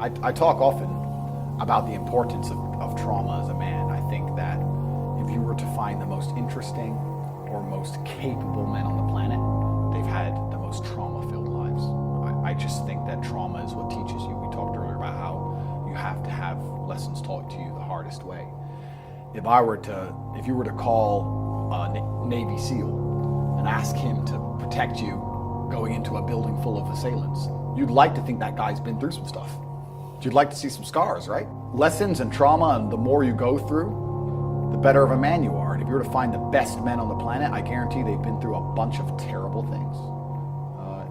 I talk often about the importance of trauma as a man. I think that if you were to find the most interesting or most capable men on the planet, they've had the most trauma-filled lives. I just think that trauma is what teaches you. We talked earlier about how you have to have lessons taught to you the hardest way. If you were to call a Navy SEAL and ask him to protect you going into a building full of assailants, you'd like to think that guy's been through some stuff. You'd like to see some scars, right? Lessons and trauma, and the more you go through, the better of a man you are. And if you were to find the best men on the planet, I guarantee they've been through a bunch of terrible things.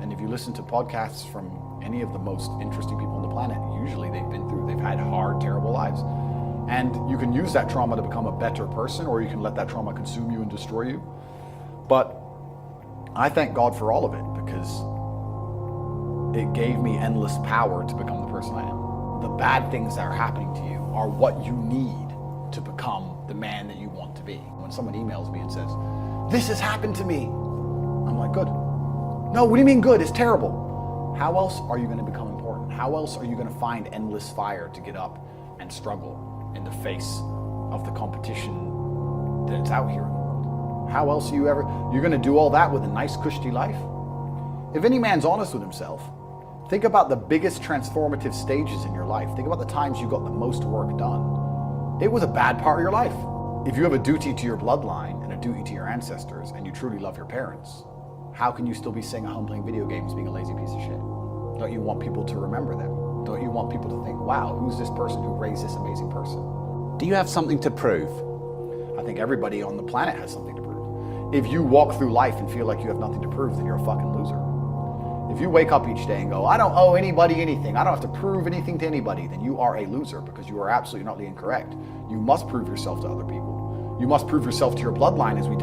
And if you listen to podcasts from any of the most interesting people on the planet, usually they've had hard, terrible lives. And you can use that trauma to become a better person, or you can let that trauma consume you and destroy you. But I thank God for all of it, because it gave me endless power to become the person I am. The bad things that are happening to you are what you need to become the man that you want to be. When someone emails me and says, "This has happened to me," I'm like, good. No, what do you mean good? It's terrible. How else are you going to become important? How else are you going to find endless fire to get up and struggle in the face of the competition that's out here in the world? How else are you're going to do all that with a nice, cushy life? If any man's honest with himself, think about the biggest transformative stages in your life. Think about the times you got the most work done. It was a bad part of your life. If you have a duty to your bloodline and a duty to your ancestors, and you truly love your parents, how can you still be sitting at home playing video games being a lazy piece of shit? Don't you want people to remember them? Don't you want people to think, wow, who's this person who raised this amazing person? Do you have something to prove? I think everybody on the planet has something to prove. If you walk through life and feel like you have nothing to prove, then you're a fucking loser. If you wake up each day and go, I don't owe anybody anything, I don't have to prove anything to anybody, then you are a loser, because you are absolutely not incorrect. You must prove yourself to other people. You must prove yourself to your bloodline, as we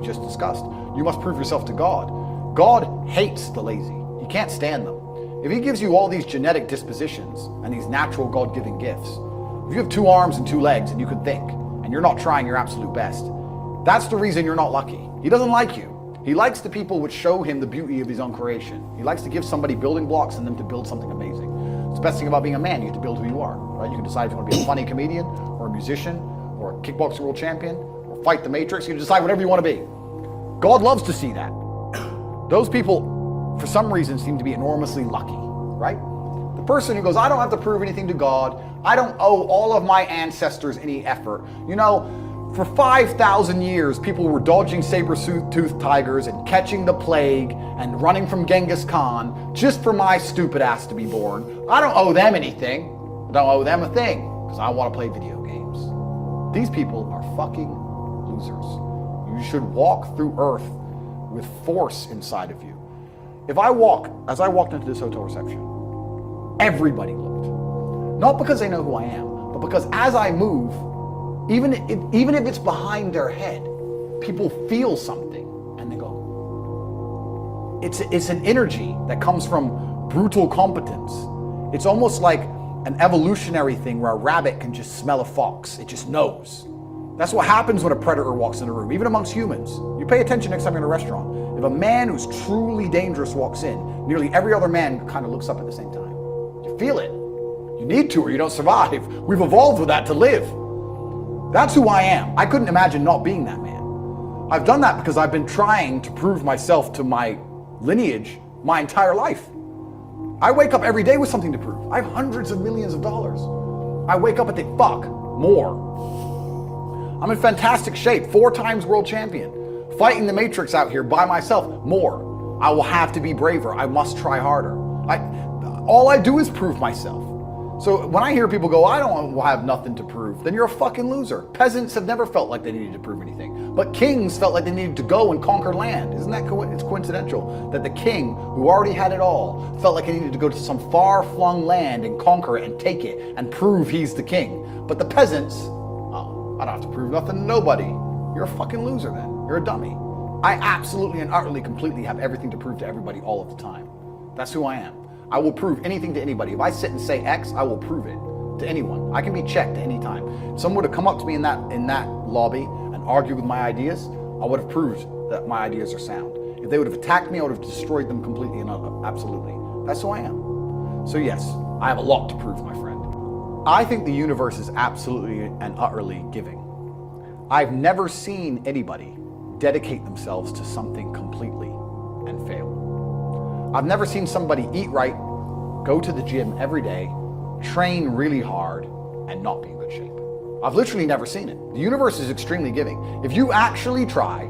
just discussed. You must prove yourself to God. God hates the lazy. He can't stand them. If he gives you all these genetic dispositions and these natural God-given gifts, if you have 2 arms and 2 legs and you can think, and you're not trying your absolute best, that's the reason you're not lucky. He doesn't like you. He likes the people which show him the beauty of his own creation. He likes to give somebody building blocks and them to build something amazing. It's the best thing about being a man. You get to build who you are, right? You can decide if you want to be a funny comedian or a musician or a kickboxing world champion or fight the Matrix. You can decide whatever you want to be. God loves to see that. Those people, for some reason, seem to be enormously lucky, right? The person who goes, I don't have to prove anything to God. I don't owe all of my ancestors any effort. You know, for 5,000 years, people were dodging saber-toothed tigers and catching the plague and running from Genghis Khan just for my stupid ass to be born. I don't owe them anything. I don't owe them a thing, because I want to play video games. These people are fucking losers. You should walk through earth with force inside of you. As I walked into this hotel reception, everybody looked. Not because they know who I am, but because as I move, even if it's behind their head, people feel something and they go. It's an energy that comes from brutal competence. It's almost like an evolutionary thing where a rabbit can just smell a fox. It just knows. That's what happens when a predator walks in a room, even amongst humans. You pay attention next time you're in a restaurant. If a man who's truly dangerous walks in, nearly every other man kind of looks up at the same time. You feel it. You need to, or you don't survive. We've evolved with that to live. That's who I am. I couldn't imagine not being that man. I've done that because I've been trying to prove myself to my lineage my entire life. I wake up every day with something to prove. I have hundreds of millions of dollars. I wake up and think, fuck, more. I'm in fantastic shape, 4 times world champion. Fighting the Matrix out here by myself, more. I will have to be braver. I must try harder. All I do is prove myself. So when I hear people go, I don't have nothing to prove, then you're a fucking loser. Peasants have never felt like they needed to prove anything. But kings felt like they needed to go and conquer land. Isn't that it's coincidental that the king, who already had it all, felt like he needed to go to some far-flung land and conquer it and take it and prove he's the king. But the peasants, oh, I don't have to prove nothing to nobody. You're a fucking loser then. You're a dummy. I absolutely and utterly, completely have everything to prove to everybody all of the time. That's who I am. I will prove anything to anybody. If I sit and say X, I will prove it to anyone. I can be checked any time. If someone were to come up to me in that lobby and argue with my ideas, I would have proved that my ideas are sound. If they would have attacked me, I would have destroyed them completely and absolutely. That's who I am. So yes, I have a lot to prove, my friend. I think the universe is absolutely and utterly giving. I've never seen anybody dedicate themselves to something completely and fail. I've never seen somebody eat right, go to the gym every day, train really hard, and not be in good shape. I've literally never seen it. The universe is extremely giving. If you actually try